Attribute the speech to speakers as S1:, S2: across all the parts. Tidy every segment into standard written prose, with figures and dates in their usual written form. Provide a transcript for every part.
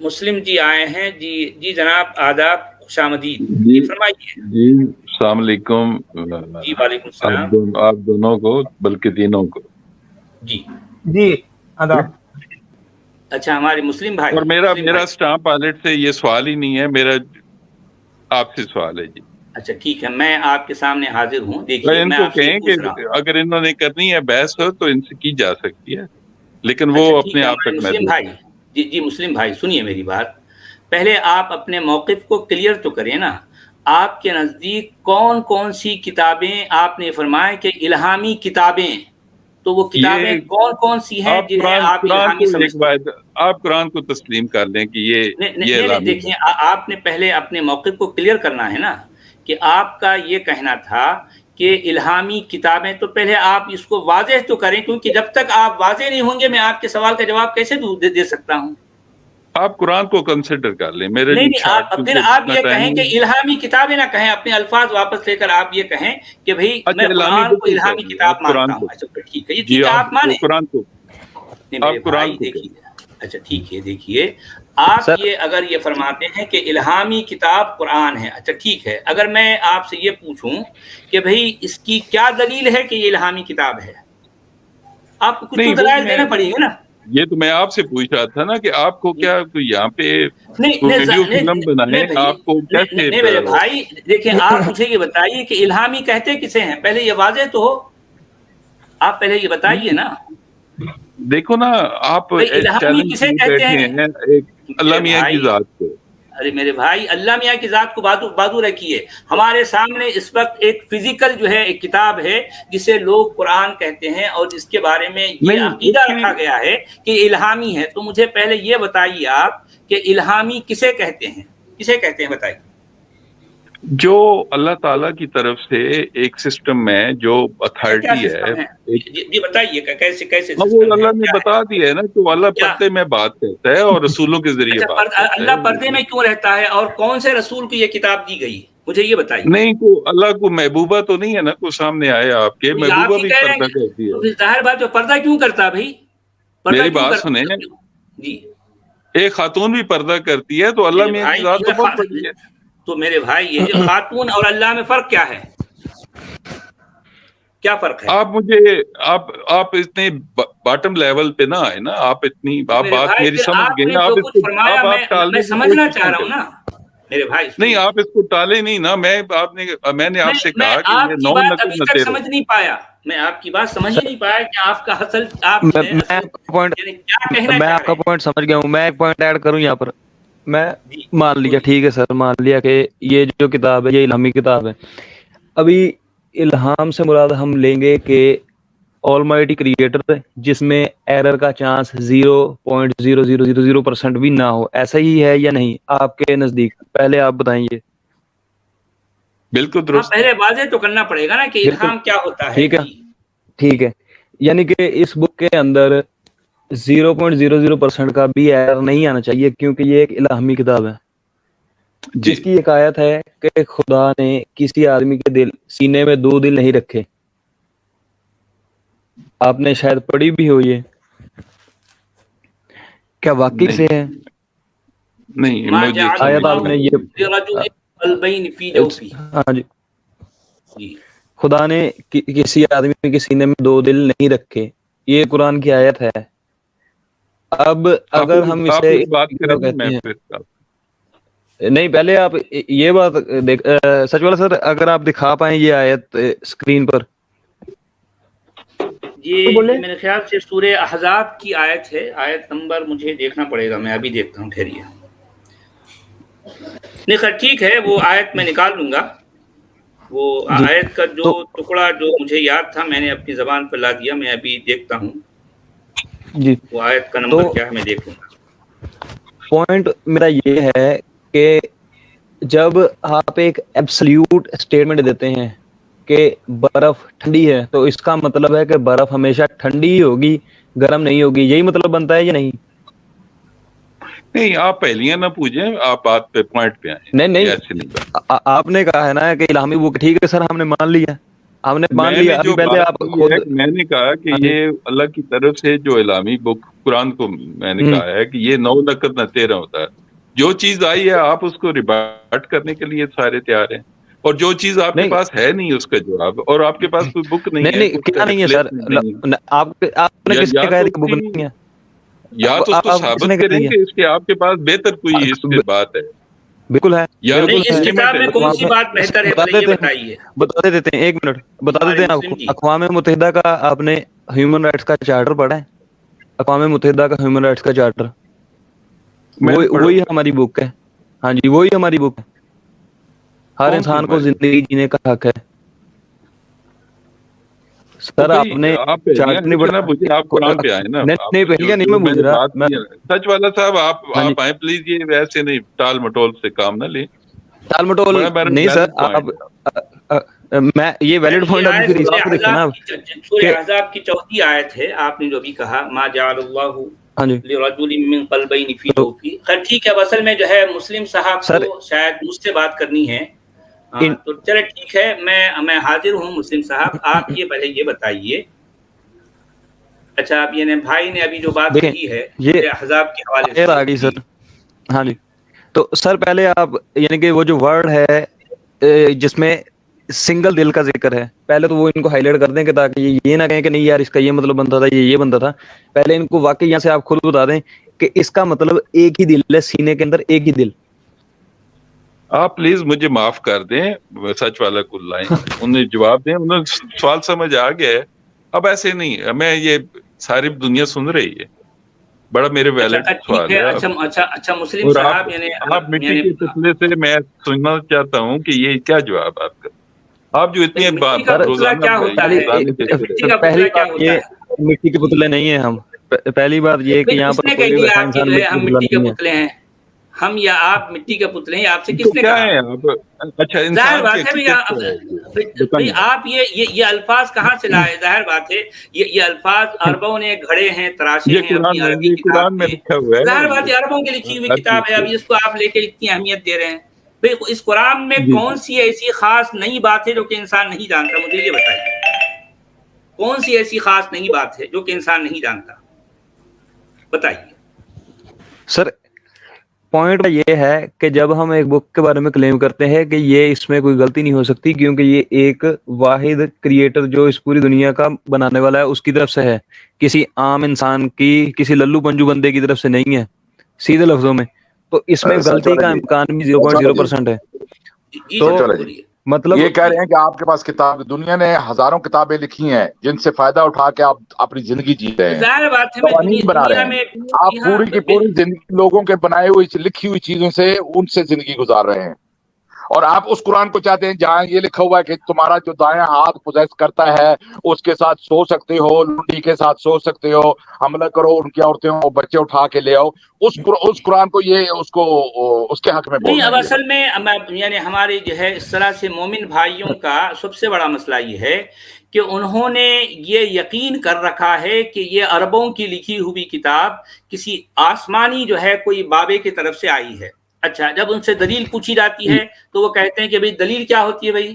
S1: مسلم جی آئے ہیں. جی جناب آداب، خوش آمدید.
S2: جی
S1: فرمائیے.
S2: جی السلام علیکم.
S1: جی وعلیکم السلام.
S2: آپ دونوں کو، بلکہ تینوں کو.
S3: جی آداب.
S1: اچھا ہمارے مسلم بھائی.
S2: اور میرا اسٹامپ پائلٹ سے یہ سوال ہی نہیں ہے، میرا آپ سے سوال ہے. جی
S1: اچھا ٹھیک ہے، میں آپ کے سامنے حاضر ہوں. دیکھیے
S2: ان
S1: میں
S2: کو
S1: آپ سے یہ
S2: کہیں کہ
S1: پوچھ رہا ہوں.
S2: اگر انہوں نے کرنی ہے بحث ہو تو ان سے کی جا سکتی ہے، لیکن وہ
S1: اچھا ٹھیک
S2: اپنے
S1: ہے
S2: آپ
S1: ہمارے
S2: تک
S1: مسلم
S2: محدود
S1: بھائی.
S2: ہے.
S1: جی مسلم بھائی سنیے میری بات. پہلے آپ اپنے موقف کو کلیئر تو کریں نا. آپ کے نزدیک کون کون سی کتابیں، آپ نے فرمایا کہ الہامی کتابیں، تو وہ کتابیں
S2: یہ
S1: کون کون سی ہیں
S2: آپ
S1: جنہیں آپ
S2: قرآن
S1: الہامی
S2: کو ایک
S1: سمجھتے ہیں؟
S2: بات، آپ قرآن کو تسلیم کر لیں کہ یہ
S1: نہیں
S2: اعلامی
S1: دیکھیں، آپ نے پہلے اپنے موقف کو کلیئر کرنا ہے نا. کہ آپ کا یہ کہنا تھا کہ الہامی کتابیں، تو پہلے آپ اس کو واضح تو کریں، کیونکہ جب تک آپ واضح نہیں ہوں گے میں آپ کے سوال کا جواب کیسے دے سکتا ہوں.
S2: آپ قرآن کو کنسیڈر کر لیں. میرے
S1: نہیں
S2: شارٹ
S1: پھر
S2: کیونکہ
S1: آپ
S2: اتنا
S1: یہ
S2: ٹائم
S1: کہیں کہ
S2: نہیں.
S1: الہامی کتابیں نہ کہیں، اپنے الفاظ واپس لے کر آپ یہ کہیں کہ بھئی
S2: اچھا
S1: میں
S2: الہامی
S1: قرآن کو
S2: بالکل کر
S1: الہامی
S2: لیں،
S1: کتاب
S2: آپ قرآن
S1: مانتا ہوں.
S2: کو.
S1: اچھا ٹھیک ہے، یہ
S2: جی
S1: ٹھیک ہے آپ مانیں.
S2: قرآن کو،
S1: نہیں میرے
S2: آپ قرآن
S1: بھائی
S2: کو
S1: دیکھیے.
S2: کہیں.
S1: اچھا ٹھیک ہے، دیکھیے آپ
S3: سر
S1: یہ اگر یہ فرماتے ہیں کہ الہامی کتاب قرآن ہے، اچھا ٹھیک ہے، اگر میں آپ سے یہ پوچھوں کہ بھئی اس کی کیا دلیل ہے کہ یہ الہامی کتاب ہے، آپ کو کچھ تو
S2: نہیں وہ
S1: دلائل دینا پڑیں گے نا.
S2: یہ تو میں آپ سے پوچھ رہا تھا نا کہ آپ کو کیا یہاں پہ ویڈیو فلم بنائے آپ کو کیسے.
S1: نہیں میرے بھائی دیکھیں، آپ مجھے یہ بتائیے کہ الہامی کہتے کسے ہیں، پہلے یہ واضح تو ہو. آپ پہلے یہ بتائیے نا.
S2: دیکھو نا، آپ
S1: بھئی الہامی
S2: چیلنج
S1: کسے
S2: کیے
S1: کہتے
S2: بیٹھے
S1: ہیں
S2: ہیں ایک اللہ
S1: میرے
S2: میاں کی
S1: بھائی.
S2: ذات کو.
S1: ارے میرے بھائی اللہ میاں کی ذات کو بازو رکھیے. ہمارے سامنے اس وقت ایک فزیکل جو ہے ایک کتاب ہے جسے لوگ قرآن کہتے ہیں، اور جس کے بارے میں یہ
S2: نہیں اس
S1: عقیدہ
S2: کی
S1: رکھا گیا ہے کہ الہامی ہے. تو مجھے پہلے یہ بتائیے آپ کہ الہامی کسے کہتے ہیں، کسے کہتے ہیں بتائیے.
S2: جو اللہ تعالیٰ کی طرف سے ایک سسٹم میں جو
S1: کیا
S2: اتھارٹی ہے،
S1: سسٹم ہے؟ جی بتائیے کیسے
S2: وہ
S1: سسٹم ہے،
S2: اللہ نے
S1: کیا ہے
S2: بتا دیا ہے نا کہ وہ اللہ
S1: کیا.
S2: پردے میں بات کرتا ہے اور رسولوں کے ذریعے
S1: اچھا
S2: بات کرتا
S1: اللہ پردے
S2: ہے.
S1: میں کیوں رہتا ہے، اور کون سے رسول کو یہ کتاب دی گئی، مجھے یہ بتائیے.
S2: نہیں کو اللہ کو محبوبہ تو نہیں ہے نا کوئی سامنے آئے آپ کے،
S1: تو یہ آپ
S2: محبوبہ
S1: ہی
S2: بھی
S1: کہہ رہے
S2: پردہ
S1: ہیں،
S2: کرتی
S1: تو
S2: ہے.
S1: پھر ظاہر بات جو پردہ کیوں کرتا بھائی، پردہ
S2: میری
S1: کیوں
S2: بات
S1: کرتا
S2: سنیں،
S1: جی.
S2: ایک خاتون بھی پردہ کرتی ہے، تو اللہ
S1: میرے
S2: میاں کی
S1: بھائی
S2: ذات تو بہت بڑی ہے.
S1: تو میرے بھائی یہ جو خاتون اور اللہ میں فرق کیا ہے، کیا فرق ہے.
S2: آپ مجھے آپ اتنے باٹم لیول پہ نہ آئے نا، آپ
S1: تو میرے
S2: بات
S1: بھائی
S2: میری
S1: پھر
S2: سمجھ
S1: آپ
S2: گئے
S1: نے
S2: نا.
S1: جو
S2: آپ اس
S1: کچھ
S2: کو
S1: فرمایا
S2: آپ
S1: میں
S2: ٹالنے کی
S1: سمجھنا
S2: کوشش
S1: چاہ
S2: نہ
S1: رہا ہوں
S2: کریں.
S1: نا. میرے بھائی
S2: نہیں
S1: سنیے،
S2: آپ اس کو ٹالے نہیں نا. میں نے آپ سے
S1: میں
S2: کہا کہ یہ
S1: آپ کی
S2: نو
S1: بات
S2: نقل
S1: ابھی
S2: نہ
S1: تک
S2: تیرے.
S1: سمجھ نہیں پایا، میں آپ کی بات سمجھ ہی نہیں پایا کہ آپ کا آپ جو ہے
S3: میں
S1: اصل
S3: آپ کا پوائنٹ
S1: یعنی کیا کہنا
S3: میں
S1: چاہ
S3: آپ
S1: رہے
S3: کا
S1: ہیں.
S3: پوائنٹ سمجھ گیا ہوں. میں ایک پوائنٹ ایڈ کروں یہاں پر. میں
S1: جی
S3: مان لیا،
S1: بولیے.
S3: ٹھیک ہے سر، مان لیا کہ یہ جو کتاب ہے یہ الہامی کتاب ہے. ابھی الہام سے مراد ہم لیں گے کہ آلمائٹی کریٹر جس میں ایرر کا چانس 0.0000% بھی نہ ہو، ایسا ہی ہے یا نہیں آپ کے نزدیک؟ پہلے آپ بتائیے.
S2: بالکل
S1: ہاں
S2: درست.
S1: پہلے واضح تو کرنا پڑے گا نا کہ
S3: بالکل
S1: الہام کیا ہوتا ہے.
S3: ٹھیک ہے،
S1: جی
S3: ٹھیک ہے. یعنی کہ اس بک کے اندر 0.00% کا بھی ایرر نہیں آنا چاہیے، کیونکہ یہ ایک الہامی کتاب ہے.
S2: جی
S3: اس کی ایک آیت ہے کہ خدا نے کسی آدمی کے سینے میں 2 دل نہیں رکھے. آپ نے شاید پڑھی بھی ہو یہ، کیا واقعی سے
S2: نہیں
S3: ہے؟
S2: نہیں
S1: ما
S2: مجھے
S1: جعل
S3: آیت
S2: سمجھ
S3: آپ
S2: نہیں
S3: نے
S2: آئی.
S3: یہ
S1: لرجل قلبین فی جوفی.
S3: ہاں جی،
S1: جی
S3: خدا نے کسی آدمی کے سینے میں 2 دل نہیں رکھے، یہ قرآن کی آیت ہے. اب اگر ہم
S2: آپ
S3: اسے
S2: پوری بات کریں نا،
S3: کہتے
S2: میں
S3: ہیں،
S2: پھر
S3: نہیں پہلے آپ یہ بات سچ والا سر، اگر آپ دکھا پائیں یہ آیت اسکرین پر.
S1: یہ میرے خیال سے سورہ احزاب کی آیت ہے، آیت نمبر مجھے دیکھنا پڑے گا، میں ابھی دیکھتا ہوں، ٹھہریے. نہیں خیر ٹھیک ہے، وہ آیت میں نکال لوں گا. وہ
S3: جی
S1: آیت کا جو
S3: تو
S1: ٹکڑا جو مجھے یاد تھا میں نے اپنی زبان پر لا دیا، میں ابھی دیکھتا ہوں
S3: جی
S1: وہ آیت کا
S3: تو
S1: نمبر کیا ہے، میں دیکھ لوں گا.
S3: پوائنٹ میرا یہ ہے کہ جب آپ ایک ایبسلیوٹ اسٹیٹمنٹ دیتے ہیں کہ برف ٹھنڈی ہے، تو اس کا مطلب ہے کہ برف ہمیشہ ٹھنڈی ہی ہوگی، گرم نہیں ہوگی. یہی مطلب بنتا ہے یا نہیں؟
S2: نہیں آپ پہلیاں نہ پوچھیں، آپ بات پہ پوائنٹ پہ آئیں.
S3: نہیں
S2: یہ
S3: نہیں،
S2: ایسے نہیں بات.
S3: آپ نے کہا ہے نا کہ الہامی بک ٹھیک ہے سر، ہم نے مان لیا. ہم نے مان
S2: میں
S3: لیا.
S2: نے جو
S3: ابھی پہلے
S2: بات
S3: آپ
S2: کی
S3: خود
S2: ہے کہ میں نے کہا کہ
S3: ہاں جی
S2: یہ اللہ کی طرف سے جو الہامی بک قرآن کو میں نے کہا ہے کہ یہ 9 نقد نہ 13 ہوتا ہے. جو چیز آئی ہے آپ اس کو ریبارٹ کرنے کے لیے سارے تیار ہیں, اور جو چیز آپ کے
S3: نہیں
S2: پاس ہے نہیں اس کا جواب, اور آپ کے پاس کوئی بک نہیں ہے,
S3: نہیں
S2: اس کا
S3: کیا نہیں ہے سر.
S2: ریپلیسمنٹ نہیں ہے,
S3: آپ نے کس نے
S2: یا
S3: کہا
S2: تو
S3: تھا کہ
S2: اس
S3: بک
S2: کی
S3: نہیں ہے؟
S2: یا تو اس کو
S3: آپ کس
S2: ثابت
S3: نے کہہ
S2: کریں
S3: دیا؟
S2: کہ اس کے آپ کے پاس بہتر کوئی اس کے بات ہے,
S3: بالکل ہے,
S2: یا
S3: بالکل
S1: نہیں اس
S3: ہے.
S2: لیمٹ
S1: کتاب
S2: ہے
S1: میں
S2: اس
S1: کون
S2: کی.
S1: سی بات بہتر ہے
S3: بتا
S1: پہلے یہ
S3: دیتے ہیں,
S1: بتائیے.
S3: بتا دیتے ہیں, 1 منٹ بتا
S1: ہمارے
S3: دیتے ہیں.
S1: مسلم جی
S3: اقوام متحدہ کا آپ نے ہیومن رائٹس کا چارٹر پڑھا ہے؟ اقوام متحدہ کا ہیومن رائٹس کا چارٹر
S2: میں نے پڑھا
S3: وہی
S2: ہوا ہے.
S3: ہماری بک ہے. ہاں جی وہی ہماری بک ہے. ہر
S2: کون سی
S3: انسان کو
S2: ہماری بک؟
S3: زندگی جینے کا حق ہے.
S2: تو
S3: سر
S2: بھائی
S3: آپ نے
S2: آپ پہلے
S3: چارٹر نہیں
S2: لیکن اب مجھے آپ قرآن پہ آئے نا,
S3: نہیں
S2: آپ
S3: نہیں
S2: نے جو
S3: پہلے نہیں
S2: جو
S3: میں
S2: میں
S3: پوچھ
S2: نے
S3: رہا
S2: بات
S3: میں.
S2: کی ہے, سچ والا صاحب
S3: ہاں جی
S2: آپ آئیں پلیز, یہ ویسے نہیں ٹال مٹول سے کام نہ لیں,
S3: ٹال مٹول
S2: بڑا میرا
S3: نہیں سر.
S2: ویلڈ پوائنٹ ہے.
S3: میں یہ ویلڈ
S1: یہ
S3: پوائنٹ ابھی
S1: آیت
S3: پھر اس طرح دیکھیں نا
S1: سورہ
S3: کہ
S1: احزاب کی 4 آیت ہے. آپ نے جو بھی کہا ما جعل اللہ
S3: ہاں جی
S1: لرجل من قلبین فی
S3: تو
S1: جوفی, خیر ٹھیک ہے. اصل میں جو ہے مسلم صاحب
S3: سر
S1: کو شاید مجھ سے بات کرنی ہے,
S3: ان
S1: تو چلے ٹھیک ہے, میں حاضر ہوں. مسلم صاحب آپ یہ پہلے یہ بتائیے. اچھا آپ یہ بھائی نے ابھی جو بات
S3: دیکھیں
S1: کہی ہے
S3: یہ
S1: سورہ احزاب کے حوالے
S3: آیت
S1: سے,
S3: آ گئی
S1: جی
S3: سر. ہاں جی تو سر پہلے آپ یعنی کہ وہ جو ورڈ ہے جس میں سنگل دل کا ذکر ہے, پہلے تو وہ ان کو ہائی لائٹ کر دیں کہ تاکہ یہ نہ کہیں کہ نہیں یار اس کا یہ مطلب بنتا تھا, یہ بنتا تھا. پہلے ان کو واقعی یہاں سے آپ خود بتا دیں کہ اس کا مطلب ایک ہی دل ہے, سینے کے اندر ایک ہی دل.
S2: آپ پلیز مجھے معاف کر دیں, سچ والا کو لائیں, انہیں جواب دیں. انہیں سوال سمجھ آ گیا ہے. اب ایسے نہیں, ہمیں یہ ساری دنیا سن رہی ہے, بڑا میرے
S1: اچھا
S2: ویلڈ
S1: ٹھیک
S2: سوال
S1: ہے.
S2: ہے.
S1: اچھا مسلم
S2: اور
S1: صاحب یعنی
S2: آپ مٹی کے پتلے سے میں سننا چاہتا ہوں کہ یہ کیا جواب آپ کا, آپ جو اتنی
S1: مٹی کا پتلا
S2: روزانہ
S1: کیا ہوتا ہے؟
S2: روزانے دیتے
S1: مٹی
S2: رہتے
S1: کا
S2: ہیں.
S3: پہلی
S1: پتلا کیا
S3: بات
S1: ہوتا
S3: یہ
S1: ہے؟
S3: مٹی کے
S1: جی
S3: پتلے نہیں ہیں ہم. پہلی بات یہ کہ یہاں
S1: کس
S3: پر
S1: نے کہہ
S3: کوئی
S1: دیا
S3: ویسا
S1: آپ کی
S3: انسان
S1: جو ہے
S3: مٹی
S1: ہم
S3: کا پتلا
S1: مٹی کے
S3: نہیں ہے.
S1: پتلے ہیں؟ ہم یا آپ مٹی کے پتلے ہیں, آپ سے
S2: تو
S1: کس نے
S2: کیا
S1: کہا؟
S2: ہے آپ, اچھا
S1: ظاہر
S2: انسان کی
S1: بات ہے
S2: حیثیت کیا ہے
S1: بھئی
S2: بتائیں.
S1: آپ یہ الفاظ کہاں سے لائے؟ ظاہر بات ہے یہ الفاز عربوں نے گھڑے ہیں, تراشے ہیں اپنی عربی
S2: یہ
S1: کتاب
S2: قرآن میں
S1: میں.
S2: لکھا ہوا ہے نا,
S1: ظاہر بات ہے عربوں کی لکھی ہوئی
S2: ہر چیز
S1: کتاب ہے, اب
S2: سے.
S1: اس کو آپ لے کے اتنی اہمیت دے رہے ہیں. بھئی اس قرآن میں
S2: جی
S1: کون سی ایسی خاص نئی بات ہے جو کہ انسان نہیں جانتا؟ مجھے یہ بتائیے کون سی ایسی خاص نئی بات ہے جو کہ انسان نہیں جانتا؟ بتائیے.
S3: سر پوائنٹ یہ ہے کہ جب ہم ایک بک کے بارے میں کلیم کرتے ہیں کہ یہ اس میں کوئی غلطی نہیں ہو سکتی کیونکہ یہ ایک واحد کریٹر جو اس پوری دنیا کا بنانے والا ہے اس کی طرف سے ہے, کسی عام انسان کی, کسی للو پنجو بندے کی طرف سے نہیں ہے, سیدھے لفظوں میں. تو اس میں
S4: سچ
S3: غلطی
S4: والا
S3: کا
S4: جی,
S3: امکان بھی
S4: سچ والا جی,
S3: 0.0% ہے.
S1: جی
S3: تو
S4: سچ والا
S1: جناب
S4: جی,
S1: بولیے.
S3: مطلب
S4: یہ کہہ
S1: جی
S4: رہے ہیں کہ آپ کے پاس کتاب, دنیا نے ہزاروں کتابیں لکھی ہیں جن سے فائدہ اٹھا کے آپ اپنی زندگی جیتے ہیں,
S1: ظاہر بات ہے. میں
S4: قوانین بنا
S1: دنیا
S4: رہے ہیں.
S1: میں
S4: آپ
S1: یہاں
S4: پوری کی پوری زندگی لوگوں کے بنائے ہوئی لکھی ہوئی چیزوں سے, ان سے زندگی گزار رہے ہیں. اور آپ اس قرآن کو چاہتے ہیں جہاں یہ لکھا ہوا ہے کہ تمہارا جو دایاں ہاتھ پوزیس کرتا ہے اس کے ساتھ سو سکتے ہو, لونڈی کے ساتھ سو سکتے ہو, حملہ کرو ان کی عورتیں ہو, بچے اٹھا کے لے آؤ. اس قرآن کو یہ اس کے حق میں بول
S1: نہیں.
S4: رہے
S1: اب
S4: ہیں یہ
S1: اصل میں یعنی ہمارے جو ہے اس طرح سے مومن بھائیوں کا سب سے بڑا مسئلہ یہ ہے کہ انہوں نے یہ یقین کر رکھا ہے کہ یہ عربوں کی لکھی ہوئی کتاب کسی آسمانی جو ہے کوئی بابے کی طرف سے آئی ہے. اچھا جب ان سے دلیل پوچھی جاتی ہے تو وہ کہتے ہیں کہ بھئی دلیل کیا ہوتی ہے؟ بھئی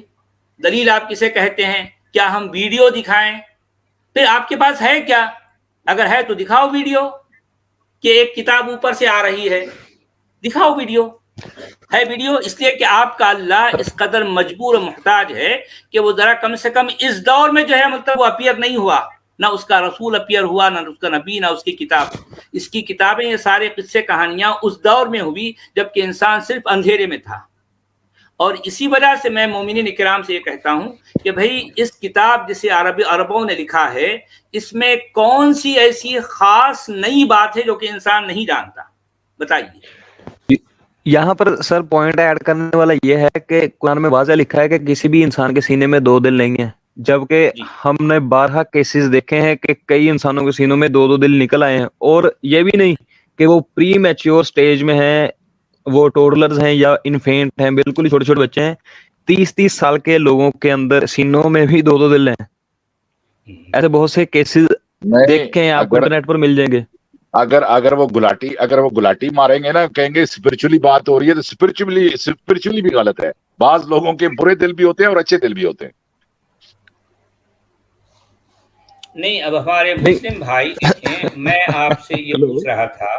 S1: دلیل آپ کسے کہتے ہیں؟ کیا ہم ویڈیو دکھائیں؟ پھر آپ کے پاس ہے کیا؟ اگر ہے تو دکھاؤ ویڈیو, کہ ایک کتاب اوپر سے آ رہی ہے, دکھاؤ ویڈیو. ہے ویڈیو؟ اس لیے کہ آپ کا اللہ اس قدر مجبور و محتاج ہے کہ وہ ذرا کم سے کم اس دور میں جو ہے مطلب وہ اپیئر نہیں ہوا, نہ اس کا رسول اپیئر ہوا, نہ اس کا نبی, نہ اس کی کتاب. اس کی کتابیں یہ سارے قصے کہانیاں اس دور میں ہوئی جب کہ انسان صرف اندھیرے میں تھا. اور اسی وجہ سے میں مومنین اکرام سے یہ کہتا ہوں کہ بھئی اس کتاب جسے عربوں نے لکھا ہے اس میں کون سی ایسی خاص نئی بات ہے جو کہ انسان نہیں جانتا؟ بتائیے.
S3: یہاں پر سر پوائنٹ ایڈ کرنے والا یہ ہے کہ قرآن میں واضح لکھا ہے کہ کسی بھی انسان کے سینے میں 2 دل نہیں ہیں, جبکہ
S1: جی
S3: ہم نے 12 کیسز دیکھے ہیں کہ کئی انسانوں کے سینوں میں 2 دل نکل آئے ہیں. اور یہ بھی نہیں کہ وہ پری میچیور سٹیج میں ہیں, وہ ٹوڈلرز ہیں یا انفینٹ ہیں, بالکل ہی چھوٹے چھوٹے بچے ہیں. 30 سال کے لوگوں کے اندر سینوں میں بھی 2 دل ہیں. ایسے بہت سے کیسز
S4: نہیں.
S3: دیکھیں, آپ کو انٹرنیٹ پر مل جائیں گے.
S4: اگر وہ گلاٹی ماریں گے نا, کہیں گے اسپرچولی بات ہو رہی ہے, تو اسپرچولی بھی غلط ہے. بعض لوگوں کے برے دل بھی ہوتے ہیں اور اچھے دل بھی ہوتے ہیں.
S1: نہیں اب ہمارے مسلم بھائی دیکھیں، میں آپ سے یہ پوچھ رہا تھا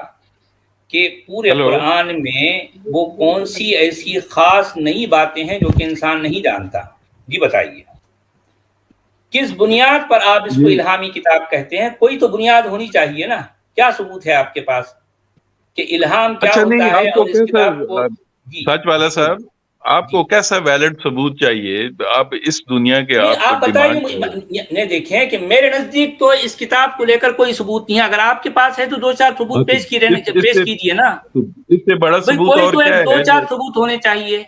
S1: کہ پورے قرآن میں وہ کون سی ایسی خاص نئی باتیں ہیں جو کہ انسان نہیں جانتا؟ جی بتائیے، کس بنیاد پر آپ اس کو الہامی کتاب کہتے ہیں؟ کوئی تو بنیاد ہونی چاہیے نا، کیا ثبوت ہے آپ کے پاس کہ الہام کیا ہوتا ہے اور اس کتاب کو؟
S2: سچ والا صاحب، آپ کو کیسا ویلڈ ثبوت چاہیے؟ آپ اس دنیا کے
S1: آپ بتائیے، دیکھیں کہ میرے نزدیک تو اس کتاب کو لے کر کوئی ثبوت نہیں ہے، اگر آپ کے پاس ہے تو 2-4 ثبوت پیش کیجیے نا،
S2: اس سے بڑا ثبوت اور کیا ہے؟
S1: 2-4 ثبوت ہونے چاہیے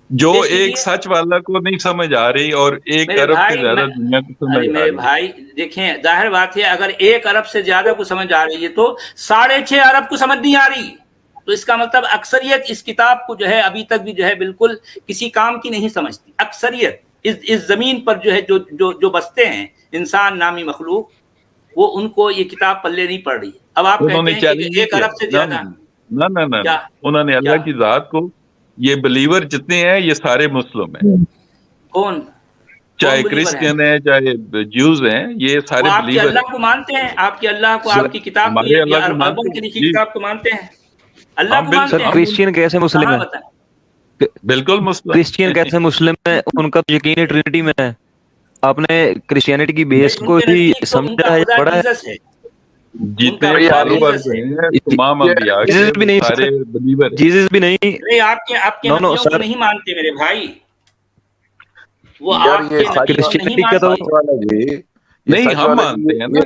S2: جو ایک سچ والا کو نہیں سمجھ آ رہی اور 1 ارب سے زیادہ دنیا کو سمجھ آ رہی ہے۔
S1: میرے بھائی دیکھیں، ظاہر بات ہے اگر 1 ارب سے زیادہ کو سمجھ آ رہی ہے تو 6.5 ارب کو سمجھ نہیں آ رہی، تو اس کا مطلب اکثریت اس کتاب کو جو ہے ابھی تک بھی جو ہے بالکل کسی کام کی نہیں سمجھتی۔ اکثریت اس زمین پر جو ہے جو بستے ہیں انسان نامی مخلوق، وہ ان کو یہ کتاب پلے نہیں پڑ رہی۔ اب آپ کہتے ہیں کہ 1 ارب سے زیادہ،
S2: نہ انہوں نے اللہ کی ذات کو، یہ بلیور جتنے ہیں یہ سارے مسلم ہیں،
S1: کون؟
S2: چاہے کرسچن ہیں چاہے جیوز ہیں، یہ سارے
S1: آپ کے
S2: بلیور
S1: اللہ کو مانتے ہیں؟ آپ کے اللہ کو، آپ کی کتاب کو،
S2: ہمارے اللہ کو
S1: اربوں کی لکھی کتاب کو مانتے ہیں؟ اللہ کو
S2: بالکل
S1: مانتے ہیں؟
S3: کرسچین کیسے مسلم ہے؟
S2: بالکل مسلم،
S3: کرسچین کیسے مسلم ہے؟ ان کا یقین ٹرینٹی میں ہے۔ آپ نے کرسچینٹی کی بیس کو ہی سمجھا ہے، پڑھا ہے؟
S2: جتنے تمام انبیاء کے سارے بلیور،
S3: جیزس بھی نہیں،
S1: آپ کے نبیوں کو نہیں مانتے میرے بھائی، وہ آپ کے نبیوں کو نہیں مانتے۔
S2: نہیں ہم مانتے ہیں نا،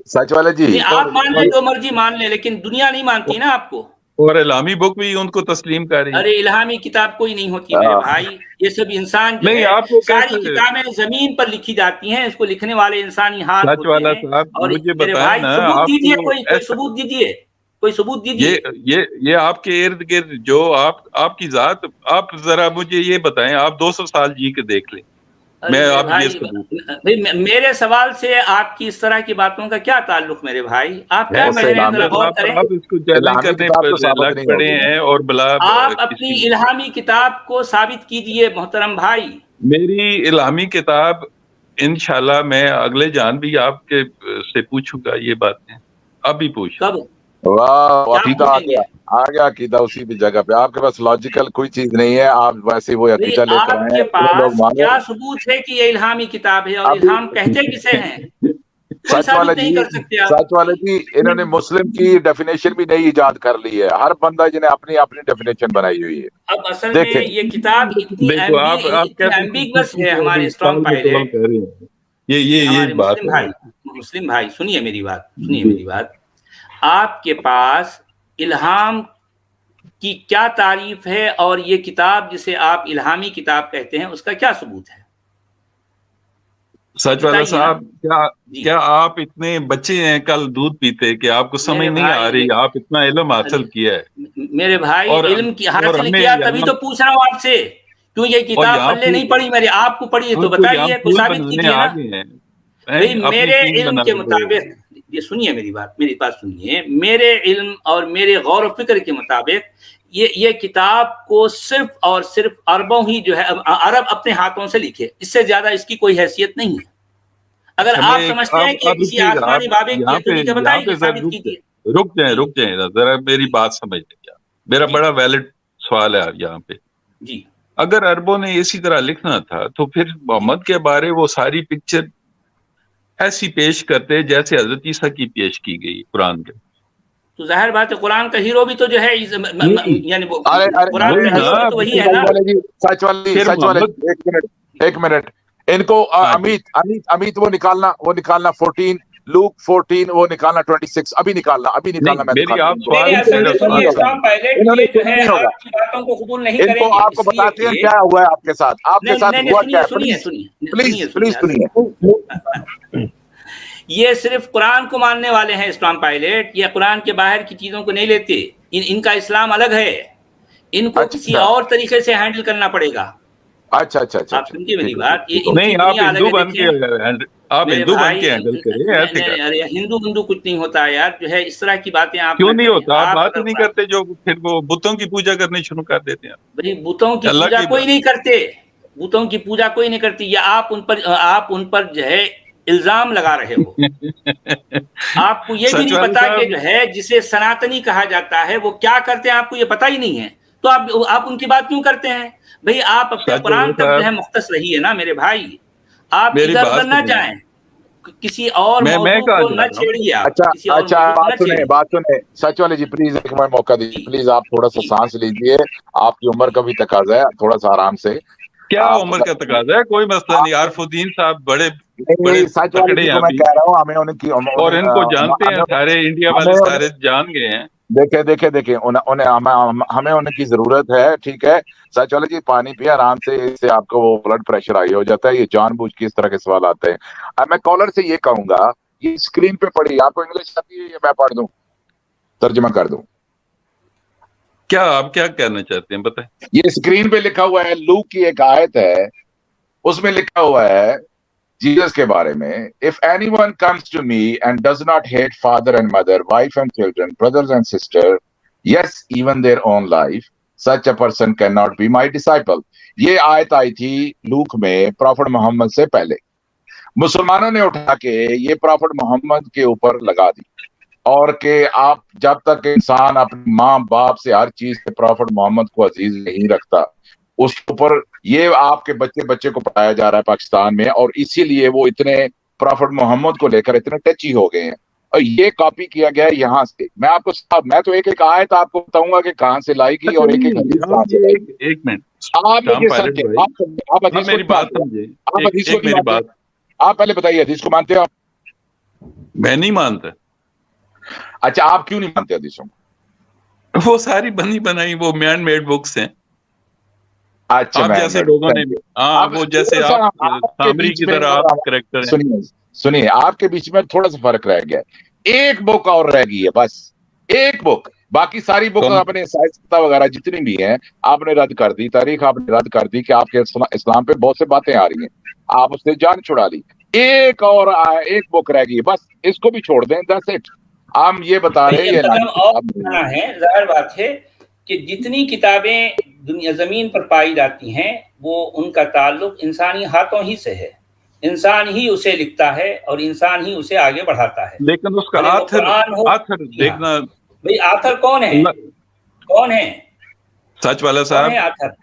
S4: سچ والا جی
S1: آپ مان لیں، جو مرضی مان لیں، لیکن دنیا نہیں مانتی نا آپ کو۔
S2: اور الہامی بک بھی ان کو تسلیم کر رہی ہے۔
S1: ارے الہامی کتاب کوئی نہیں ہوتی میرے بھائی، یہ سب انسان جو ہے، ساری کتابیں زمین پر لکھی جاتی ہیں، اس کو لکھنے والے انسانی ہاتھ ہوتے ہیں۔ اور میرے بھائی ثبوت دیجیے، کوئی ثبوت دیجیے، کوئی ثبوت دیجیے۔
S2: یہ آپ کے ارد گرد جو آپ کی ذات، آپ ذرا مجھے یہ بتائیں، آپ 200 سال جی کے دیکھ لیں، میں آپ
S1: میرے سوال سے آپ کی اس طرح کی باتوں کا کیا تعلق میرے بھائی؟ آپ کیا کہہ رہے ہیں؟ غور کریں۔
S2: آپ اس کو چیلنج کرنے لگ پڑے ہیں اور بلا
S1: آپ اپنی الہامی کتاب کو ثابت کیجئے محترم بھائی۔
S2: میری الہامی کتاب انشاءاللہ میں اگلے جان بھی آپ کے سے پوچھوں گا یہ باتیں، اب بھی پوچھ۔
S1: کب؟
S4: واہ، عقیدہ آ گیا عقیدہ اسی بھی جگہ پہ۔ آپ کے پاس لاجیکل کوئی چیز نہیں ہے، آپ ویسے وہ عقیدہ لے کر
S1: آپ کے پاس کیا ثبوت ہے کہ یہ الہامی کتاب ہے؟ اور الہام کہتے کسے ہیں؟
S4: سچ والا جی، سچ والا جی، انہوں نے مسلم کی ڈیفینیشن بھی نہیں ایجاد کر لی ہے، ہر بندہ جنہیں اپنی اپنی ڈیفینیشن بنائی ہوئی ہے۔
S1: اب اصل میں یہ کتاب اتنی ایمبیگوس ہے ہمارے اسٹرانگ پائلٹ۔
S2: یہ بات ہے۔
S1: مسلم بھائی سنیے میری بات، آپ کے پاس الہام کی کیا تعریف ہے اور یہ کتاب جسے آپ الہامی کتاب کہتے ہیں اس کا کیا ثبوت ہے؟
S2: سچ والا صاحب، کیا آپ اتنے بچے ہیں کل دودھ پیتے کہ آپ کو سمجھ نہیں آ رہی؟ آپ اتنا علم حاصل کیا ہے
S1: میرے بھائی، علم کی حاصل کیا تبھی تو پوچھ رہا ہوں آپ سے، کیوں یہ کتاب پلے نہیں پڑھی میری؟ آپ کو پڑھی ہے تو بتائیے، کو ثابت کیجیے نا۔ میرے علم کے مطابق، یہ سنیے میری بات سنیے، میرے علم اور میرے غور و فکر کے مطابق یہ کتاب کو صرف اور صرف عربوں ہی جو ہے، عرب اپنے ہاتھوں سے لکھے، اس سے زیادہ اس کی کوئی حیثیت نہیں ہے۔ اگر آپ سمجھتے ہیں کہ کسی آسمانی بابے کی ہے تو ٹھیک ہے، بتائیے، ثابت کیجیے۔
S2: رک جائیں ذرا، میری بات سمجھ لیں۔ میرا بڑا ویلڈ سوال ہے یہاں پہ۔
S1: جی،
S2: اگر عربوں نے اسی طرح لکھنا تھا تو پھر محمد کے بارے وہ ساری پکچر ایسی پیش کرتے جیسے حضرت عیسیٰ کی پیش کی گئی قرآن کے۔
S1: تو ظاہر بات ہے قرآن کا ہیرو بھی تو جو ہے، یعنی قرآن کا ہیرو بھی تو وہی ہے نا۔
S4: سچ والی ایک منٹ، ان کو امیت وہ نکالنا 14 لوک 14 وہ نکالنا 26 ابھی نکالنا ان کو آپ کو بتاتے ہیں کیا ہوا ہے آپ کے ساتھ، آپ کے ساتھ ہوا کیا ہے، پلیز سنیے۔
S1: یہ صرف قرآن کو ماننے والے ہیں اسلام پائلٹ، یہ قرآن کے باہر کی چیزوں کو نہیں لیتے، ان کا اسلام الگ ہے، ان کو کسی اور طریقے سے ہینڈل کرنا پڑے گا۔
S4: اچھا
S1: آپ سنیے میری بات،
S2: نہیں آپ ہندو بن کے ہینڈل کریں، ایسے
S1: ارے ہندو کچھ نہیں ہوتا یار، جو ہے اس طرح کی باتیں آپ
S2: کیوں نہیں ہوتا؟ آپ بات ہی نہیں کرتے، جو پھر وہ بتوں کی پوجا کرنی شروع کر دیتے ہیں۔
S1: بھائی بتوں کی پوجا کوئی نہیں کرتے، بتوں کی پوجا کوئی نہیں کرتی، یا آپ ان پر جو ہے الزام لگا رہے ہو. آپ کو یہ بھی نہیں پتا کہ جو ہے جسے سناتنی کہا جاتا ہے وہ کیا کرتے ہیں، آپ کو یہ پتا ہی نہیں ہے، تو آپ ان کی بات کیوں کرتے ہیں؟ بھئی آپ اپنے قرآن تک جو ہے مختص رہیے نا میرے بھائی، آپ ادھر ادھر نہ جائیں، کسی اور موضوع کو نہ چھیڑیے. آپ کسی اور
S4: اچھا
S1: موضوع کو نہ چھیڑیے.
S4: بات سنیں سچ والے جی، پلیز ایک بار موقع دیجیے، پلیز آپ تھوڑا سا سانس لیجیے، آپ کی عمر کا بھی تقاضا ہے، تھوڑا سا آرام سے.
S2: کیا عمر کا تقاضا ہے؟ کوئی مسئلہ نہیں. عارف الدین صاحب بڑے
S4: سچ والے
S2: تکڑے
S4: جی
S2: ہیں
S4: کو میں
S2: ابھی،
S4: کہہ رہا ہوں، ہمیں ان کی
S2: اور ان کو جانتے ہیں سارے انڈیا والے، سارے جان گئے ہیں.
S4: دیکھیں ہمیں ان کی ضرورت ہے، ٹھیک ہے. سچ والے جی پانی پیا آرام سے، اس سے آپ کو وہ بلڈ پریشر ہائی ہو جاتا ہے. یہ جان بوجھ کے اس طرح کے سوال آتے ہیں. اب میں کالر سے یہ کہوں گا، یہ اسکرین پہ پڑھی، آپ کو انگلش آتی ہے یا میں پڑھ دوں، ترجمہ کر دوں؟
S2: کیا آپ کیا کہنا چاہتے ہیں بتائیں.
S4: یہ اسکرین پہ لکھا ہوا ہے، لوک کی ایک آیت ہے، اس میں لکھا ہوا ہے جیسس کے بارے میں، if anyone comes to me and does not hate father and mother, wife and children, brothers and sister, yes, even their own life, such a person cannot be my disciple. یہ آیت آئی تھی لوک میں profit محمد سے پہلے. مسلمانوں نے اٹھا کے یہ پروفٹ محمد کے اوپر لگا دی، اور کہ آپ جب تک انسان اپنے ماں باپ سے ہر چیز سے پروفٹ محمد کو عزیز نہیں رکھتا، اس کے اوپر یہ آپ کے بچے کو پڑھایا جا رہا ہے پاکستان میں، اور اسی لیے وہ اتنے پروفٹ محمد کو لے کر اتنے ٹچی ہو گئے ہیں. اور یہ کاپی کیا گیا ہے یہاں سے. میں تو ایک آیت آپ کو بتاؤں گا کہ کہاں سے لائے گی اور ایک حدیث کہاں سے لائے گی.
S2: ایک منٹ
S4: آپ مجھے سمجھے، آپ حدیث کو
S2: میری بات سمجھے،
S4: آپ حدیث کو
S2: ایک
S4: نہیں
S2: میری
S4: مانتے.
S2: بات.
S4: آپ پہلے بتائیے حدیث کو مانتے ہو آپ؟
S2: میں نہیں مانتا.
S4: اچھا آپ کیوں نہیں مانتے حدیثوں کو؟
S2: وہ ساری بنی بنائی وہ مین میڈ بکس ہیں.
S4: اچھا
S2: آپ جیسے لوگوں نے، ہاں وہ جیسے آپ سامری کی طرح آپ کریکٹر ہیں.
S4: سنیے، آپ کے بیچ میں تھوڑا سا فرق رہ گیا. ایک بک اور رہ گئی ہے، بس ایک بک. باقی ساری بک اپنے سائنس وغیرہ جتنی بھی ہیں آپ نے رد کر دی. تاریخ آپ نے رد کر دی کہ آپ کے اسلام پہ بہت سے باتیں آ رہی ہیں، آپ اس نے جان چھڑا لی. ایک بک رہ گئی ہے، بس اس کو بھی چھوڑ دیں. This it. ہم یہ بتا رہے
S1: ہیں ظاہر بات ہے کہ جتنی کتابیں دنیا زمین پر پائی جاتی ہیں وہ ان کا تعلق انسانی ہاتھوں ہی سے ہے. انسان ہی اسے لکھتا ہے اور انسان ہی اسے آگے بڑھاتا ہے.
S2: لیکن اس کا آتھر دیکھنا.
S1: بھئی آتھر کون ہے؟ کون ہے
S2: سچ والا صاحب؟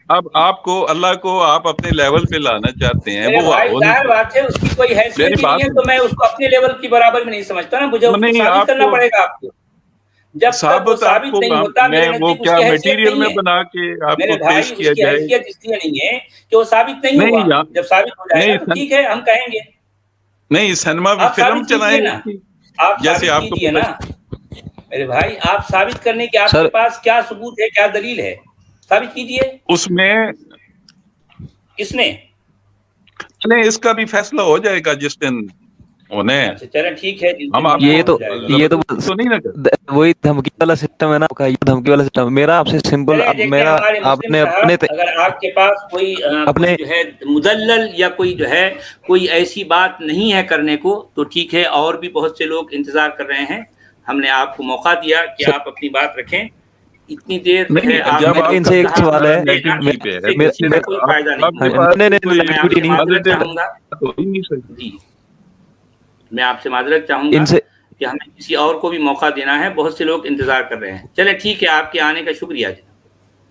S2: اب آپ کو اللہ کو آپ اپنے لیول پہ لانا چاہتے ہیں.
S1: میرے بھائی ظاہر بات ہے اس کی کوئی حیثیت ہی نہیں ہے، تو میں اس کو اپنے لیول کی برابر میں نہیں سمجھتا نا. مجھے اس کو ثابت کرنا پڑے گا آپ کو. جب تک وہ ثابت نہیں ہوتا میرے نزدیک اس کی حیثیت نہیں ہے.
S2: بنا کے آپ
S1: میرے
S2: کو
S1: بھائی
S2: پیش
S1: اس
S2: کیا
S1: کی
S2: جائے.
S1: حیثیت اس لیے نہیں ہے کہ وہ ثابت نہیں ہوا. جب ثابت ہو جائے گا تو ٹھیک ہے، ہم کہیں گے.
S2: نہیں سنیما فلم چلائیں
S1: نا، آپ
S2: جیسے آپ کو
S1: کیجیے نا میرے بھائی. آپ ثابت کرنے کے آپ کے پاس کیا ثبوت ہے، کیا دلیل ہے؟ ثابت کیجیے.
S2: اس میں
S1: کس میں؟
S2: اس کا بھی فیصلہ ہو جائے گا جس دن انہیں.
S1: اچھا چلیں ٹھیک ہے.
S3: یہ تو
S2: نہیں نا
S3: وہی دھمکی والا سسٹم ہے نا، دھمکی والا سسٹم. میرا آپ سے سمپل، میرا آپ نے اپنے
S1: اگر آپ کے پاس کوئی جو ہے مدلل یا کوئی جو ہے کوئی ایسی بات نہیں ہے کرنے کو تو ٹھیک ہے. اور بھی بہت سے لوگ انتظار کر رہے ہیں. ہم نے آپ کو موقع دیا کہ آپ اپنی بات رکھیں. اتنی دیر جو ہے
S3: آپ ان سے ایک سوال ہے،
S1: کوئی فائدہ نہیں. جی میں آپ سے معذرت چاہوں گا کہ ہمیں کسی اور کو بھی موقع دینا ہے. بہت سے لوگ انتظار کر رہے ہیں. چلے ٹھیک ہے، آپ کے آنے کا شکریہ جی.